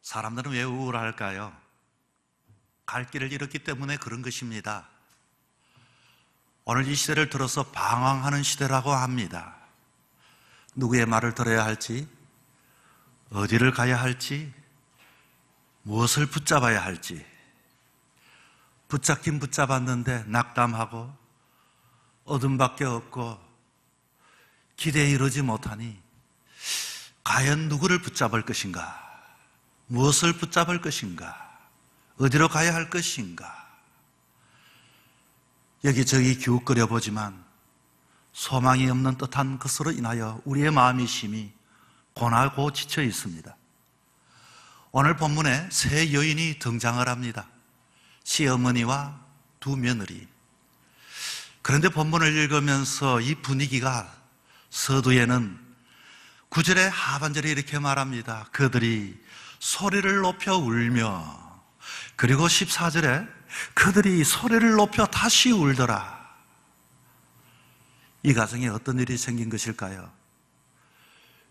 사람들은 왜 우울할까요? 갈 길을 잃었기 때문에 그런 것입니다. 오늘 이 시대를 들어서 방황하는 시대라고 합니다. 누구의 말을 들어야 할지, 어디를 가야 할지, 무엇을 붙잡아야 할지. 붙잡긴 붙잡았는데 낙담하고 어둠밖에 없고 기대에 이르지 못하니 과연 누구를 붙잡을 것인가? 무엇을 붙잡을 것인가? 어디로 가야 할 것인가? 여기저기 기웃거려 보지만 소망이 없는 듯한 것으로 인하여 우리의 마음이 심히 고나고 지쳐 있습니다. 오늘 본문에 세 여인이 등장을 합니다. 시어머니와 두 며느리. 그런데 본문을 읽으면서 이 분위기가 서두에는 9절의 하반절에 이렇게 말합니다. 그들이 소리를 높여 울며, 그리고 14절에 그들이 소리를 높여 다시 울더라. 이 가정에 어떤 일이 생긴 것일까요?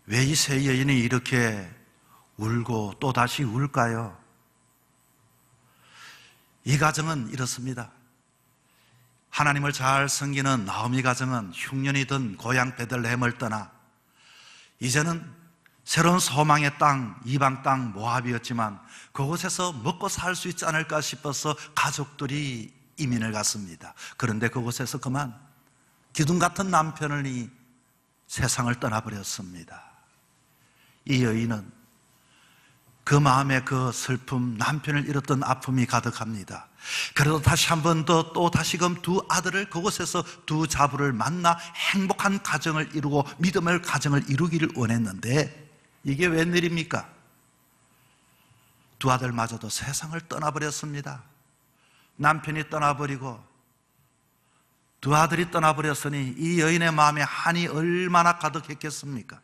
왜 이 세 여인이 이렇게 울고 또 다시 울까요? 이 가정은 이렇습니다. 하나님을 잘 섬기는 나오미 가정은 흉년이던 고향 베들레헴을 떠나 이제는 새로운 소망의 땅, 이방 땅 모압이었지만 그곳에서 먹고 살 수 있지 않을까 싶어서 가족들이 이민을 갔습니다. 그런데 그곳에서 그만 기둥 같은 남편을 이 세상을 떠나버렸습니다. 이 여인은 그 마음에 그 슬픔, 남편을 잃었던 아픔이 가득합니다. 그래도 다시 한 번 더 또 다시금 두 아들을 그곳에서 두 자부를 만나 행복한 가정을 이루고 믿음의 가정을 이루기를 원했는데 이게 웬일입니까? 두 아들마저도 세상을 떠나버렸습니다. 남편이 떠나버리고 두 아들이 떠나버렸으니 이 여인의 마음에 한이 얼마나 가득했겠습니까?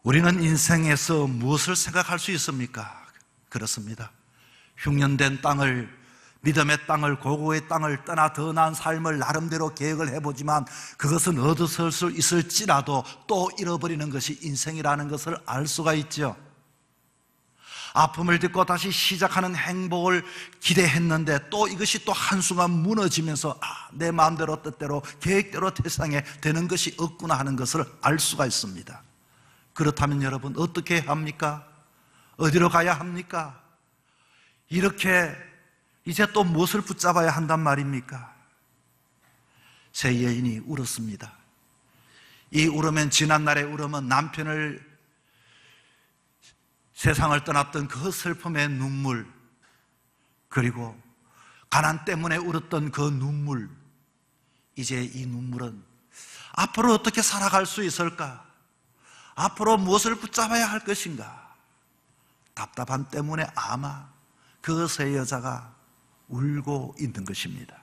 우리는 인생에서 무엇을 생각할 수 있습니까? 그렇습니다. 흉년된 땅을, 믿음의 땅을, 고고의 땅을 떠나 더 나은 삶을 나름대로 계획을 해보지만 그것은 얻어설 수 있을지라도 또 잃어버리는 것이 인생이라는 것을 알 수가 있죠. 아픔을 딛고 다시 시작하는 행복을 기대했는데 또 이것이 또 한순간 무너지면서 내 마음대로 뜻대로 계획대로 세상에 되는 것이 없구나 하는 것을 알 수가 있습니다. 그렇다면 여러분 어떻게 해야 합니까? 어디로 가야 합니까? 이렇게 이제 또 무엇을 붙잡아야 한단 말입니까? 세 여인이 울었습니다. 이 울음은 지난날의 울음은 남편을 세상을 떠났던 그 슬픔의 눈물, 그리고 가난 때문에 울었던 그 눈물, 이제 이 눈물은 앞으로 어떻게 살아갈 수 있을까? 앞으로 무엇을 붙잡아야 할 것인가? 답답함 때문에 아마 그 세 여자가 울고 있는 것입니다.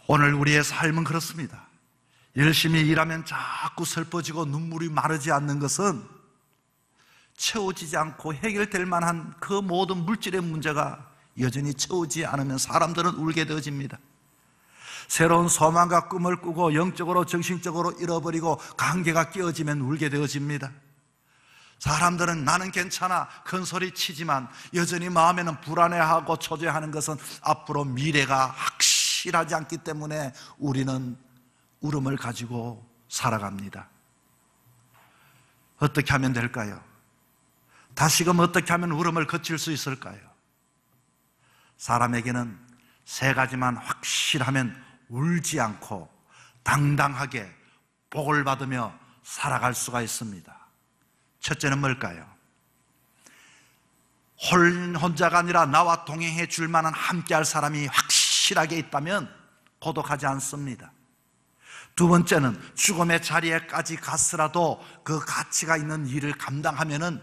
오늘 우리의 삶은 그렇습니다. 열심히 일하면 자꾸 슬퍼지고 눈물이 마르지 않는 것은 채워지지 않고 해결될 만한 그 모든 물질의 문제가 여전히 채우지 않으면 사람들은 울게 되어집니다. 새로운 소망과 꿈을 꾸고 영적으로 정신적으로 잃어버리고 관계가 깨어지면 울게 되어집니다. 사람들은 나는 괜찮아 큰 소리 치지만 여전히 마음에는 불안해하고 초조해하는 것은 앞으로 미래가 확실하지 않기 때문에 우리는 울음을 가지고 살아갑니다. 어떻게 하면 될까요? 다시금 어떻게 하면 울음을 거칠 수 있을까요? 사람에게는 세 가지만 확실하면 울지 않고 당당하게 복을 받으며 살아갈 수가 있습니다. 첫째는 뭘까요? 혼자가 아니라 나와 동행해 줄 만한 함께할 사람이 확실하게 있다면 고독하지 않습니다. 두 번째는 죽음의 자리에까지 갔으라도 그 가치가 있는 일을 감당하면은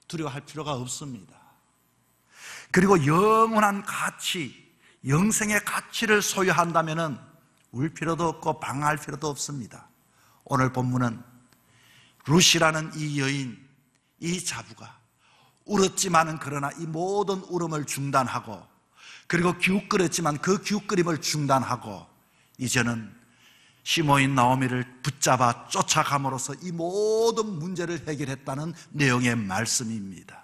두려워할 필요가 없습니다. 그리고 영원한 가치, 영생의 가치를 소유한다면은 울 필요도 없고 방황할 필요도 없습니다. 오늘 본문은 룻이라는 이 여인, 이 자부가 울었지만은 그러나 이 모든 울음을 중단하고 그리고 기웃거렸지만 그 기웃거림을 중단하고 이제는 시모인 나오미를 붙잡아 쫓아감으로써 이 모든 문제를 해결했다는 내용의 말씀입니다.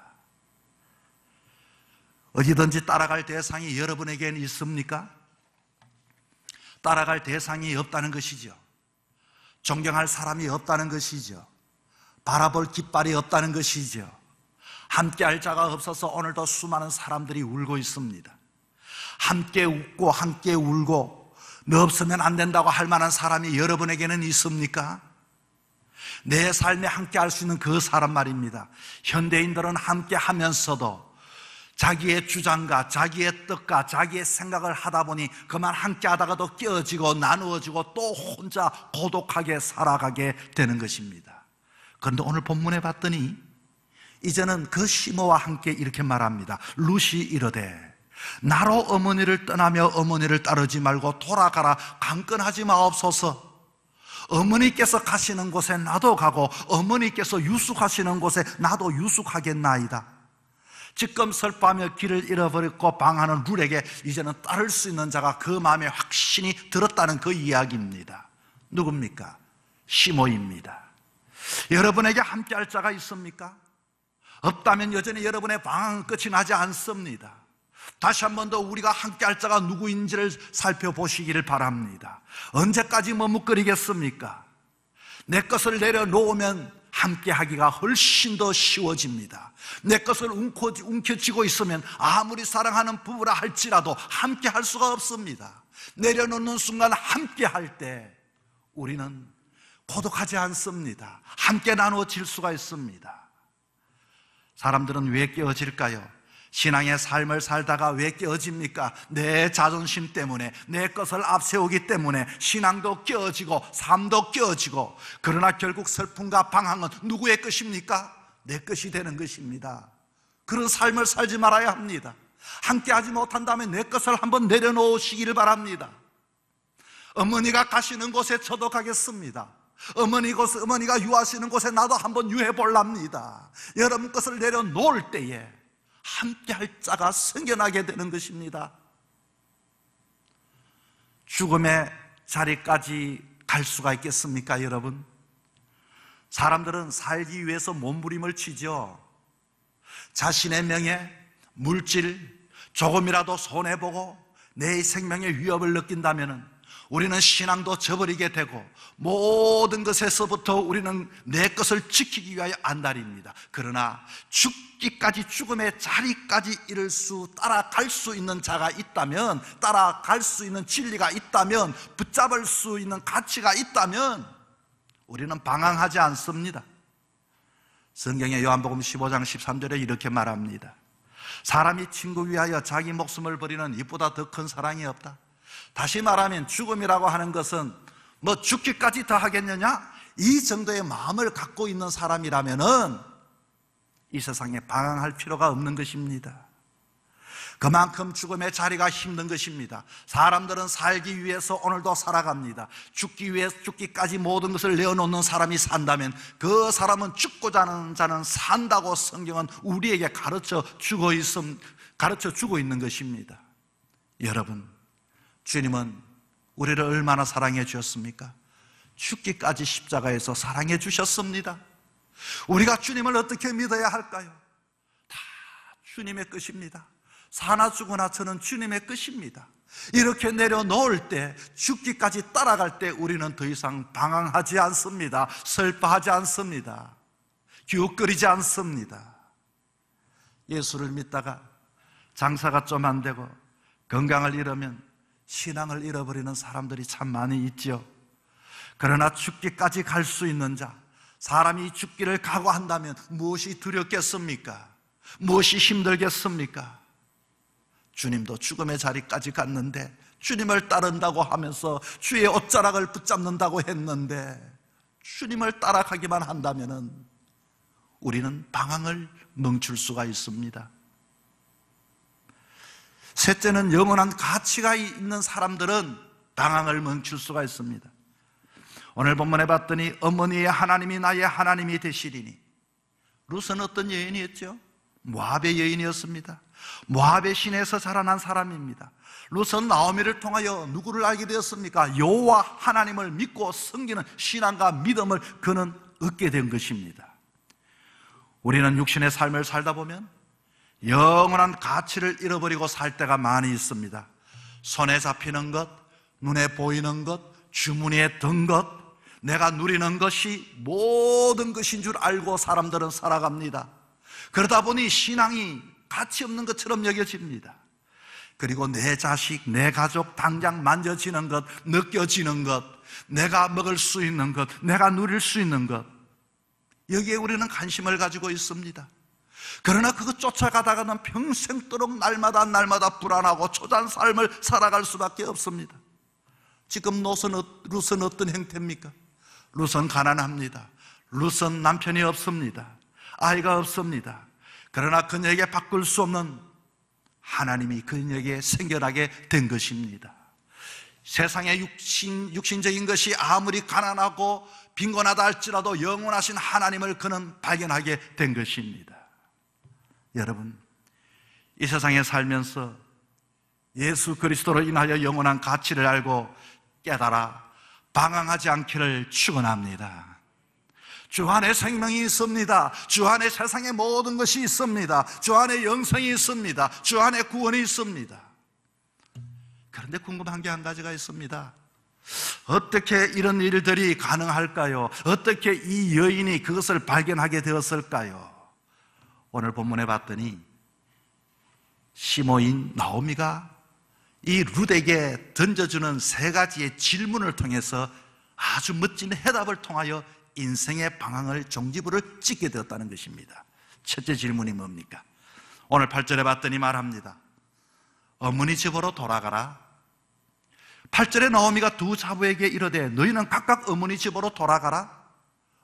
어디든지 따라갈 대상이 여러분에게는 있습니까? 따라갈 대상이 없다는 것이죠. 존경할 사람이 없다는 것이죠. 바라볼 깃발이 없다는 것이죠. 함께할 자가 없어서 오늘도 수많은 사람들이 울고 있습니다. 함께 웃고 함께 울고 너 없으면 안 된다고 할 만한 사람이 여러분에게는 있습니까? 내 삶에 함께할 수 있는 그 사람 말입니다. 현대인들은 함께 하면서도 자기의 주장과 자기의 뜻과 자기의 생각을 하다 보니 그만 함께 하다가도 깨어지고 나누어지고 또 혼자 고독하게 살아가게 되는 것입니다. 그런데 오늘 본문에 봤더니 이제는 그 시모와 함께 이렇게 말합니다. 룻이 이르되 나로 어머니를 떠나며 어머니를 따르지 말고 돌아가라. 강권하지 마옵소서. 어머니께서 가시는 곳에 나도 가고 어머니께서 유숙하시는 곳에 나도 유숙하겠나이다. 지금 슬퍼하며 길을 잃어버렸고 방하는 룻에게 이제는 따를 수 있는 자가 그 마음에 확신이 들었다는 그 이야기입니다. 누굽니까? 시모입니다. 여러분에게 함께할 자가 있습니까? 없다면 여전히 여러분의 방황은 끝이 나지 않습니다. 다시 한 번 더 우리가 함께할 자가 누구인지를 살펴보시기를 바랍니다. 언제까지 머뭇거리겠습니까? 내 것을 내려놓으면 함께하기가 훨씬 더 쉬워집니다. 내 것을 움켜쥐고 있으면 아무리 사랑하는 부부라 할지라도 함께할 수가 없습니다. 내려놓는 순간 함께할 때 우리는 고독하지 않습니다. 함께 나누어질 수가 있습니다. 사람들은 왜 깨어질까요? 신앙의 삶을 살다가 왜 깨어집니까? 내 자존심 때문에, 내 것을 앞세우기 때문에 신앙도 깨어지고 삶도 깨어지고, 그러나 결국 슬픔과 방황은 누구의 것입니까? 내 것이 되는 것입니다. 그런 삶을 살지 말아야 합니다. 함께하지 못한다면 내 것을 한번 내려놓으시기를 바랍니다. 어머니가 가시는 곳에 저도 가겠습니다. 어머니가 유하시는 곳에 나도 한번 유해볼랍니다. 여러분 것을 내려놓을 때에 함께할 자가 생겨나게 되는 것입니다. 죽음의 자리까지 갈 수가 있겠습니까, 여러분? 사람들은 살기 위해서 몸부림을 치죠. 자신의 명예, 물질, 조금이라도 손해보고 내 생명의 위협을 느낀다면 우리는 신앙도 저버리게 되고 모든 것에서부터 우리는 내 것을 지키기 위하여 안달입니다. 그러나 죽기까지, 죽음의 자리까지 이를 따라갈 수 있는 자가 있다면, 따라갈 수 있는 진리가 있다면, 붙잡을 수 있는 가치가 있다면 우리는 방황하지 않습니다. 성경의 요한복음 15장 13절에 이렇게 말합니다. 사람이 친구 위하여 자기 목숨을 버리는 이보다 더 큰 사랑이 없다. 다시 말하면 죽음이라고 하는 것은 뭐 죽기까지 더 하겠느냐? 이 정도의 마음을 갖고 있는 사람이라면은 이 세상에 방황할 필요가 없는 것입니다. 그만큼 죽음의 자리가 힘든 것입니다. 사람들은 살기 위해서 오늘도 살아갑니다. 죽기 위해 죽기까지 모든 것을 내어놓는 사람이 산다면 그 사람은 죽고자 하는 자는 산다고 성경은 우리에게 가르쳐 주고 있는 것입니다. 여러분, 주님은 우리를 얼마나 사랑해 주셨습니까? 죽기까지 십자가에서 사랑해 주셨습니다. 우리가 주님을 어떻게 믿어야 할까요? 다 주님의 것입니다. 사나 죽으나 저는 주님의 것입니다. 이렇게 내려놓을 때, 죽기까지 따라갈 때 우리는 더 이상 방황하지 않습니다. 슬퍼하지 않습니다. 기웃거리지 않습니다. 예수를 믿다가 장사가 좀 안 되고 건강을 잃으면 신앙을 잃어버리는 사람들이 참 많이 있죠. 그러나 죽기까지 갈 수 있는 자, 사람이 죽기를 각오한다면 무엇이 두렵겠습니까? 무엇이 힘들겠습니까? 주님도 죽음의 자리까지 갔는데, 주님을 따른다고 하면서 주의 옷자락을 붙잡는다고 했는데, 주님을 따라가기만 한다면 우리는 방황을 멈출 수가 있습니다. 셋째는, 영원한 가치가 있는 사람들은 방황을 멈출 수가 있습니다. 오늘 본문에 봤더니 어머니의 하나님이 나의 하나님이 되시리니. 룻은 어떤 여인이었죠? 모압의 여인이었습니다. 모압의 시내에서 자라난 사람입니다. 룻은 나오미를 통하여 누구를 알게 되었습니까? 여호와 하나님을 믿고 섬기는 신앙과 믿음을 그는 얻게 된 것입니다. 우리는 육신의 삶을 살다 보면 영원한 가치를 잃어버리고 살 때가 많이 있습니다. 손에 잡히는 것, 눈에 보이는 것, 주머니에 든 것, 내가 누리는 것이 모든 것인 줄 알고 사람들은 살아갑니다. 그러다 보니 신앙이 가치 없는 것처럼 여겨집니다. 그리고 내 자식, 내 가족 당장 만져지는 것, 느껴지는 것, 내가 먹을 수 있는 것, 내가 누릴 수 있는 것, 여기에 우리는 관심을 가지고 있습니다. 그러나 그것 쫓아가다가는 평생도록 날마다 불안하고 초조한 삶을 살아갈 수밖에 없습니다. 지금 룻은 어떤 형태입니까? 룻은 가난합니다. 룻은 남편이 없습니다. 아이가 없습니다. 그러나 그녀에게 바꿀 수 없는 하나님이 그녀에게 생겨나게 된 것입니다. 세상의 육신적인 것이 아무리 가난하고 빈곤하다 할지라도 영원하신 하나님을 그는 발견하게 된 것입니다. 여러분, 이 세상에 살면서 예수 그리스도로 인하여 영원한 가치를 알고 깨달아 방황하지 않기를 축원합니다. 주 안에 생명이 있습니다. 주 안에 세상의 모든 것이 있습니다. 주 안에 영생이 있습니다. 주 안에 구원이 있습니다. 그런데 궁금한 게 한 가지가 있습니다. 어떻게 이런 일들이 가능할까요? 어떻게 이 여인이 그것을 발견하게 되었을까요? 오늘 본문에 봤더니 시모인 나오미가 이 룻에게 던져주는 세 가지의 질문을 통해서 아주 멋진 해답을 통하여 인생의 방향을 종지부를 찍게 되었다는 것입니다. 첫째 질문이 뭡니까? 오늘 8절에 봤더니 말합니다. 어머니 집으로 돌아가라. 8절에 나오미가 두 자부에게 이르되 너희는 각각 어머니 집으로 돌아가라.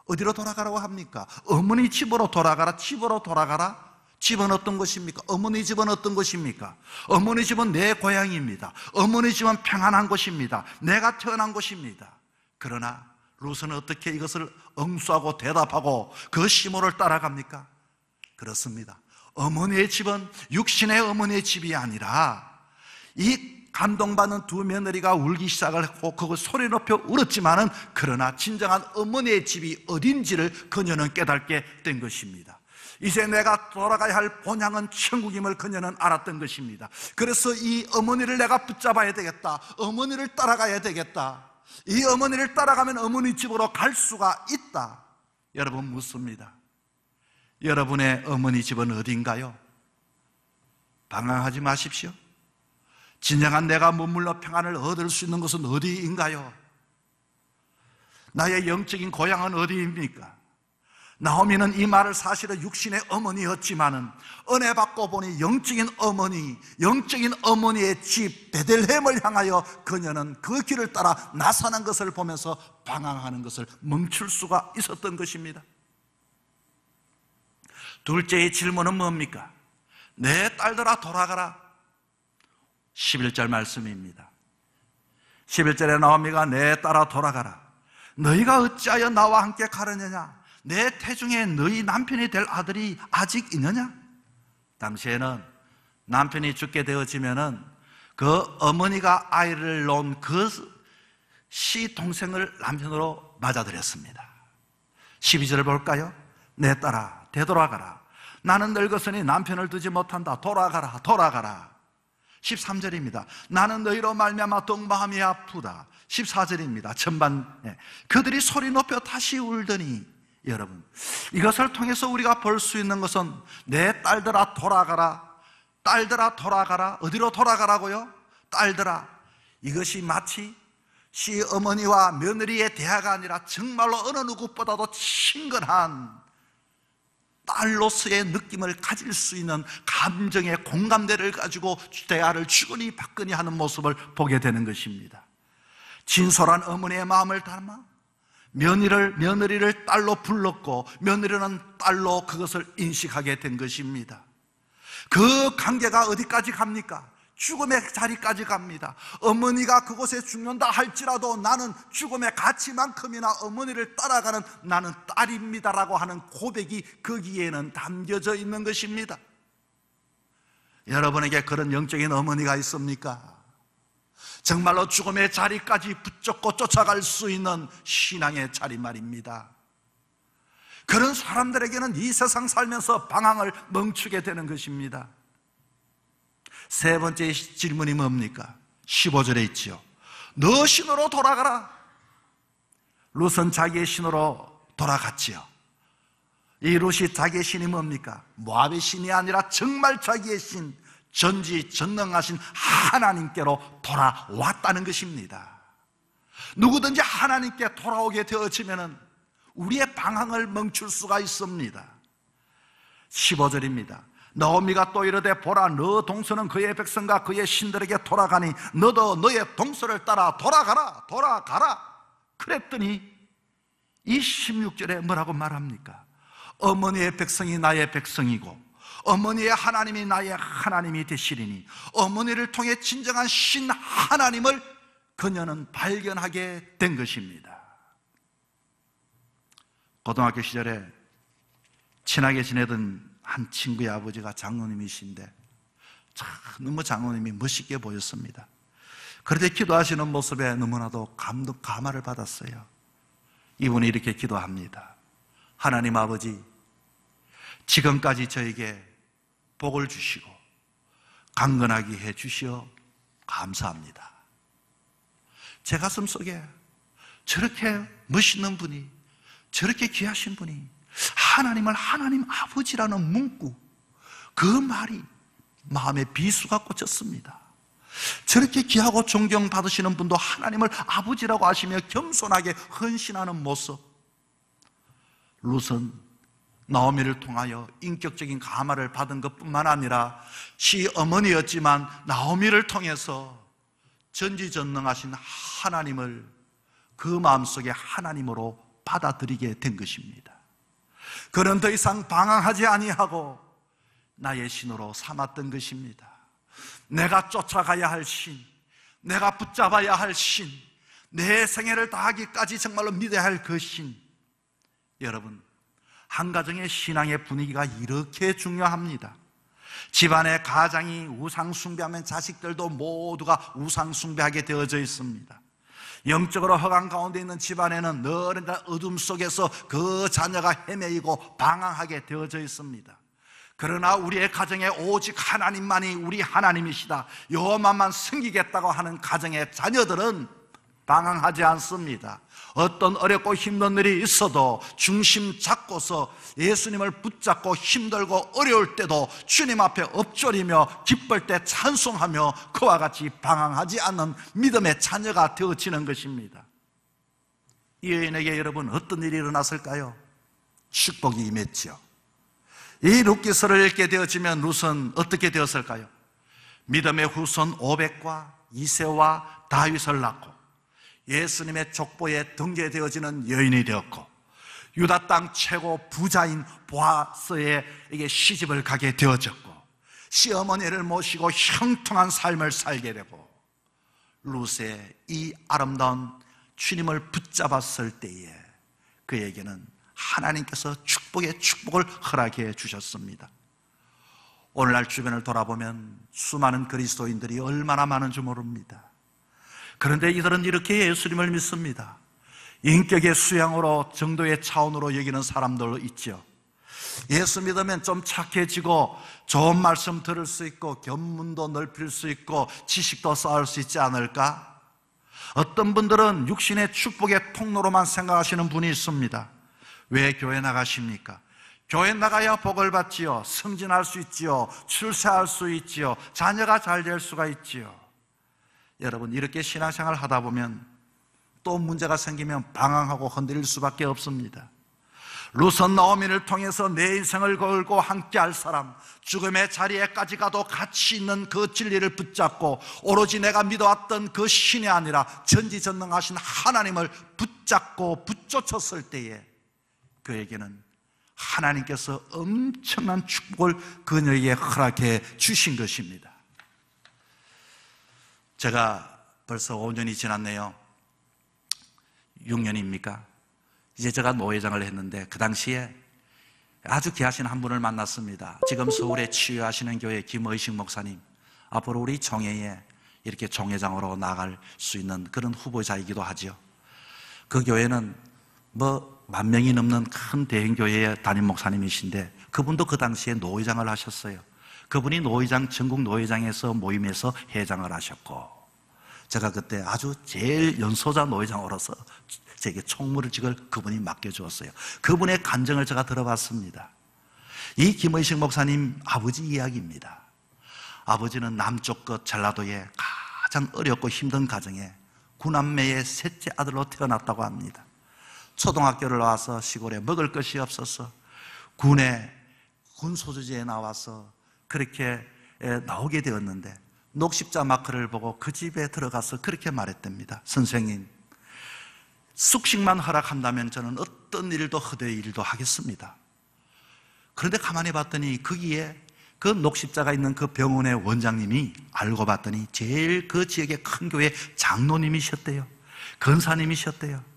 어디로 돌아가라고 합니까? 어머니 집으로 돌아가라. 집으로 돌아가라. 집은 어떤 곳입니까? 어머니 집은 어떤 곳입니까? 어머니 집은 내 고향입니다. 어머니 집은 평안한 곳입니다. 내가 태어난 곳입니다. 그러나 룻은 어떻게 이것을 응수하고 대답하고 그 시모를 따라갑니까? 그렇습니다. 어머니의 집은 육신의 어머니의 집이 아니라 이 감동받는 두 며느리가 울기 시작을 했고 그걸 소리 높여 울었지만은 그러나 진정한 어머니의 집이 어딘지를 그녀는 깨닫게 된 것입니다. 이제 내가 돌아가야 할 본향은 천국임을 그녀는 알았던 것입니다. 그래서 이 어머니를 내가 붙잡아야 되겠다. 어머니를 따라가야 되겠다. 이 어머니를 따라가면 어머니 집으로 갈 수가 있다. 여러분 묻습니다. 여러분의 어머니 집은 어딘가요? 방황하지 마십시오. 진정한 내가 머물러 평안을 얻을 수 있는 곳은 어디인가요? 나의 영적인 고향은 어디입니까? 나오미는 이 말을 사실은 육신의 어머니였지만은 은혜 받고 보니 영적인 어머니의 집 베들레헴을 향하여 그녀는 그 길을 따라 나서는 것을 보면서 방황하는 것을 멈출 수가 있었던 것입니다. 둘째의 질문은 뭡니까? 내 딸들아 돌아가라. 11절 말씀입니다. 11절에 나오미가 내 딸아 돌아가라. 너희가 어찌하여 나와 함께 가려느냐? 내 태중에 너희 남편이 될 아들이 아직 있느냐? 당시에는 남편이 죽게 되어지면은 그 어머니가 아이를 놓은 그 시동생을 남편으로 맞아들였습니다. 12절을 볼까요? 내 딸아 되돌아가라. 나는 늙었으니 남편을 두지 못한다. 돌아가라 돌아가라. 13절입니다. 나는 너희로 말미암아 또 마음이 아프다. 14절입니다. 전반 그들이 소리 높여 다시 울더니 여러분 이것을 통해서 우리가 볼 수 있는 것은 내 딸들아 돌아가라. 딸들아 돌아가라. 어디로 돌아가라고요? 딸들아. 이것이 마치 시어머니와 며느리의 대화가 아니라 정말로 어느 누구보다도 친근한 딸로서의 느낌을 가질 수 있는 감정의 공감대를 가지고 대화를 주거니 받거니 하는 모습을 보게 되는 것입니다. 진솔한 어머니의 마음을 담아 며느리를 딸로 불렀고 며느리는 딸로 그것을 인식하게 된 것입니다. 그 관계가 어디까지 갑니까? 죽음의 자리까지 갑니다. 어머니가 그곳에 죽는다 할지라도 나는 죽음의 가치만큼이나 어머니를 따라가는 나는 딸입니다라고 하는 고백이 거기에는 담겨져 있는 것입니다. 여러분에게 그런 영적인 어머니가 있습니까? 정말로 죽음의 자리까지 붙잡고 쫓아갈 수 있는 신앙의 자리 말입니다. 그런 사람들에게는 이 세상 살면서 방황을 멈추게 되는 것입니다. 세 번째 질문이 뭡니까? 15절에 있지요. 너 신으로 돌아가라. 룻은 자기의 신으로 돌아갔지요. 이 룻이 자기의 신이 뭡니까? 모압의 신이 아니라 정말 자기의 신, 전지전능하신 하나님께로 돌아왔다는 것입니다. 누구든지 하나님께 돌아오게 되어지면 우리의 방황을 멈출 수가 있습니다. 15절입니다. 나오미가 또 이르되 보라, 너 동서는 그의 백성과 그의 신들에게 돌아가니 너도 너의 동서를 따라 돌아가라. 그랬더니 이 16절에 뭐라고 말합니까? 어머니의 백성이 나의 백성이고 어머니의 하나님이 나의 하나님이 되시리니 어머니를 통해 진정한 신 하나님을 그녀는 발견하게 된 것입니다. 고등학교 시절에 친하게 지내던 한 친구의 아버지가 장로님이신데 너무 장로님이 멋있게 보였습니다. 그런데 기도하시는 모습에 너무나도 감화를 받았어요. 이분이 이렇게 기도합니다. 하나님 아버지, 지금까지 저에게 복을 주시고 강건하게 해 주시어 감사합니다. 제 가슴 속에 저렇게 멋있는 분이, 저렇게 귀하신 분이 하나님을 하나님 아버지라는 문구, 그 말이 마음에 비수가 꽂혔습니다. 저렇게 귀하고 존경받으시는 분도 하나님을 아버지라고 하시며 겸손하게 헌신하는 모습, 룻은 나오미를 통하여 인격적인 감화를 받은 것뿐만 아니라 시어머니였지만 나오미를 통해서 전지전능하신 하나님을 그 마음속에 하나님으로 받아들이게 된 것입니다. 그는 더 이상 방황하지 아니하고 나의 신으로 삼았던 것입니다. 내가 쫓아가야 할 신, 내가 붙잡아야 할 신, 내 생애를 다하기까지 정말로 믿어야 할 그 신. 여러분, 한 가정의 신앙의 분위기가 이렇게 중요합니다. 집안의 가장이 우상숭배하면 자식들도 모두가 우상숭배하게 되어져 있습니다. 영적으로 허강 가운데 있는 집안에는 늘 어둠 속에서 그 자녀가 헤매이고 방황하게 되어져 있습니다. 그러나 우리의 가정에 오직 하나님만이 우리 하나님이시다, 여호와만 섬기겠다고 하는 가정의 자녀들은 방황하지 않습니다. 어떤 어렵고 힘든 일이 있어도 중심 잡고서 예수님을 붙잡고 힘들고 어려울 때도 주님 앞에 엎드리며 기쁠 때 찬송하며 그와 같이 방황하지 않는 믿음의 자녀가 되어지는 것입니다. 이 여인에게 여러분 어떤 일이 일어났을까요? 축복이 임했죠. 이 룻기서를 읽게 되어지면 룻은 어떻게 되었을까요? 믿음의 후손 오벳과 이새와 다윗을 낳고 예수님의 족보에 등재되어지는 여인이 되었고 유다 땅 최고 부자인 보아스에게 시집을 가게 되어졌고 시어머니를 모시고 형통한 삶을 살게 되고 룻의 이 아름다운 주님을 붙잡았을 때에 그에게는 하나님께서 축복의 축복을 허락해 주셨습니다. 오늘날 주변을 돌아보면 수많은 그리스도인들이 얼마나 많은 줄 모릅니다. 그런데 이들은 이렇게 예수님을 믿습니다. 인격의 수양으로, 정도의 차원으로 여기는 사람들 있죠. 예수 믿으면 좀 착해지고 좋은 말씀 들을 수 있고 견문도 넓힐 수 있고 지식도 쌓을 수 있지 않을까? 어떤 분들은 육신의 축복의 통로로만 생각하시는 분이 있습니다. 왜 교회 나가십니까? 교회 나가야 복을 받지요, 승진할 수 있지요, 출세할 수 있지요, 자녀가 잘 될 수가 있지요. 여러분, 이렇게 신앙생활을 하다 보면 또 문제가 생기면 방황하고 흔들릴 수밖에 없습니다. 룻은 나오미를 통해서 내 인생을 걸고 함께할 사람, 죽음의 자리에까지 가도 가치 있는 그 진리를 붙잡고 오로지 내가 믿어왔던 그 신이 아니라 전지전능하신 하나님을 붙잡고 붙쫓았을 때에 그에게는 하나님께서 엄청난 축복을 그녀에게 허락해 주신 것입니다. 제가 벌써 5년이 지났네요. 6년입니까? 이제 제가 노회장을 했는데 그 당시에 아주 귀하신 한 분을 만났습니다. 지금 서울에 치유하시는 교회 김의식 목사님, 앞으로 우리 총회에 이렇게 총회장으로 나갈 수 있는 그런 후보자이기도 하죠. 그 교회는 10,000명이 넘는 큰 대형교회의 담임 목사님이신데, 그분도 그 당시에 노회장을 하셨어요. 그분이 전국 노회장에서 모임에서 회장을 하셨고, 제가 그때 아주 제일 연소자 노회장으로서 제게 총무직을 그분이 맡겨주었어요. 그분의 간증을 제가 들어봤습니다. 이 김의식 목사님 아버지 이야기입니다. 아버지는 남쪽 끝 전라도의 가장 어렵고 힘든 가정에 9남매의 셋째 아들로 태어났다고 합니다. 초등학교를 나와서 시골에 먹을 것이 없어서 군 소주지에 나와서 그렇게 나오게 되었는데, 녹십자 마크를 보고 그 집에 들어가서 그렇게 말했답니다. 선생님, 숙식만 허락한다면 저는 어떤 일도 허대의 일도 하겠습니다. 그런데 가만히 봤더니 거기에 그 녹십자가 있는 그 병원의 원장님이 알고 봤더니 제일 그 지역의 큰 교회 장로님이셨대요. 권사님이셨대요.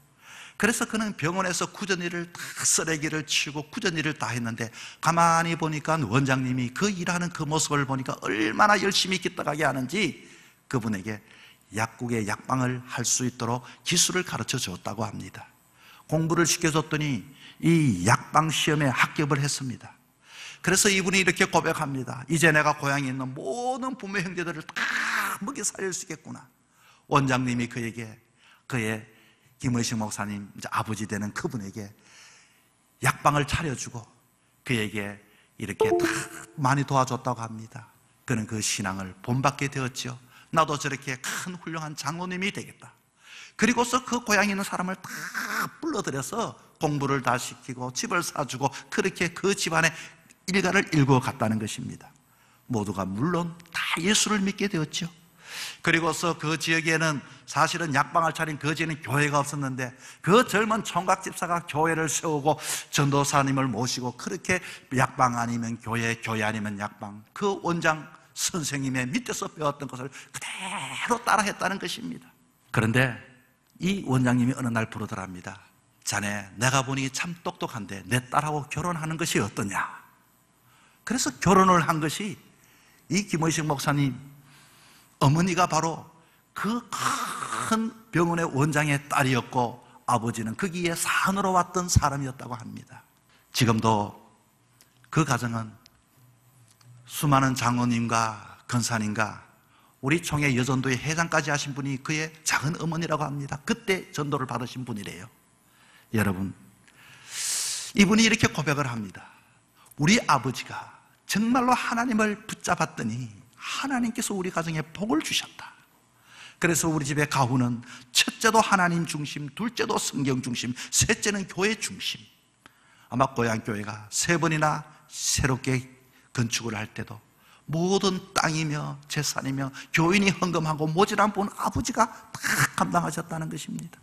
그래서 그는 병원에서 구전일을 다 쓰레기를 치우고 구전일을 다 했는데, 가만히 보니까 원장님이 그 일하는 그 모습을 보니까 얼마나 열심히 기떡하게 하는지 그분에게 약국의 약방을 할 수 있도록 기술을 가르쳐 줬다고 합니다. 공부를 시켜줬더니 이 약방 시험에 합격을 했습니다. 그래서 이분이 이렇게 고백합니다. 이제 내가 고향에 있는 모든 부모 형제들을 다 먹여 살릴 수 있겠구나. 원장님이 그에게, 그의 김의식 목사님 이제 아버지 되는 그분에게 약방을 차려주고 그에게 이렇게 다 많이 도와줬다고 합니다. 그는 그 신앙을 본받게 되었죠. 나도 저렇게 큰 훌륭한 장로님이 되겠다. 그리고서 그 고향에 있는 사람을 다 불러들여서 공부를 다 시키고 집을 사주고 그렇게 그 집안의 일가를 일구어 갔다는 것입니다. 모두가 물론 다 예수를 믿게 되었죠. 그리고서 그 지역에는 사실은 약방을 차린 그 지역에는 교회가 없었는데, 그 젊은 총각 집사가 교회를 세우고 전도사님을 모시고 그렇게 약방 아니면 교회, 교회 아니면 약방, 그 원장 선생님의 밑에서 배웠던 것을 그대로 따라했다는 것입니다. 그런데 이 원장님이 어느 날 부르더랍니다. 자네, 내가 보니 참 똑똑한데 내 딸하고 결혼하는 것이 어떠냐. 그래서 결혼을 한 것이 이 김의식 목사님 어머니가 바로 그 큰 병원의 원장의 딸이었고, 아버지는 거기에 산으로 왔던 사람이었다고 합니다. 지금도 그 가정은 수많은 장로님과 권사님과 우리 총회 여전도의 회장까지 하신 분이 그의 작은 어머니라고 합니다. 그때 전도를 받으신 분이래요. 여러분, 이분이 이렇게 고백을 합니다. 우리 아버지가 정말로 하나님을 붙잡았더니 하나님께서 우리 가정에 복을 주셨다. 그래서 우리 집의 가훈은 첫째도 하나님 중심, 둘째도 성경 중심, 셋째는 교회 중심. 아마 고향 교회가 3번이나 새롭게 건축을 할 때도 모든 땅이며 재산이며 교인이 헌금하고 모자란 분 아버지가 다 감당하셨다는 것입니다.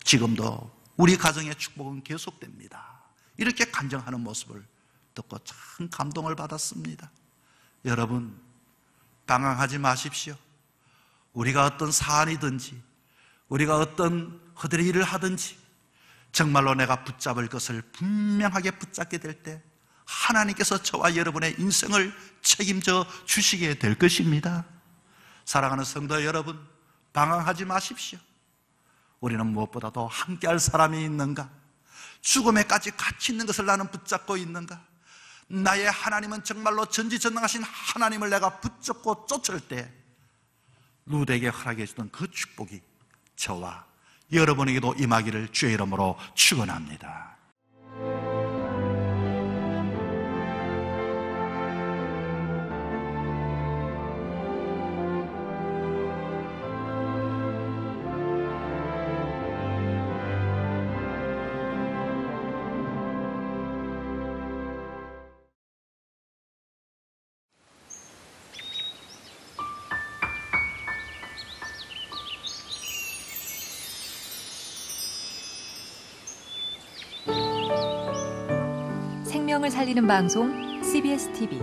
지금도 우리 가정의 축복은 계속됩니다. 이렇게 간증하는 모습을 듣고 참 감동을 받았습니다. 여러분, 방황하지 마십시오. 우리가 어떤 사안이든지 우리가 어떤 허들의 일을 하든지 정말로 내가 붙잡을 것을 분명하게 붙잡게 될 때 하나님께서 저와 여러분의 인생을 책임져 주시게 될 것입니다. 사랑하는 성도 여러분, 방황하지 마십시오. 우리는 무엇보다도 함께할 사람이 있는가? 죽음에까지 같이 있는 것을 나는 붙잡고 있는가? 나의 하나님은 정말로 전지전능하신 하나님을 내가 붙잡고 쫓을 때 루드에게 허락해 주던 그 축복이 저와 여러분에게도 임하기를 주의 이름으로 축원합니다. 생명을 살리는 방송 CBS TV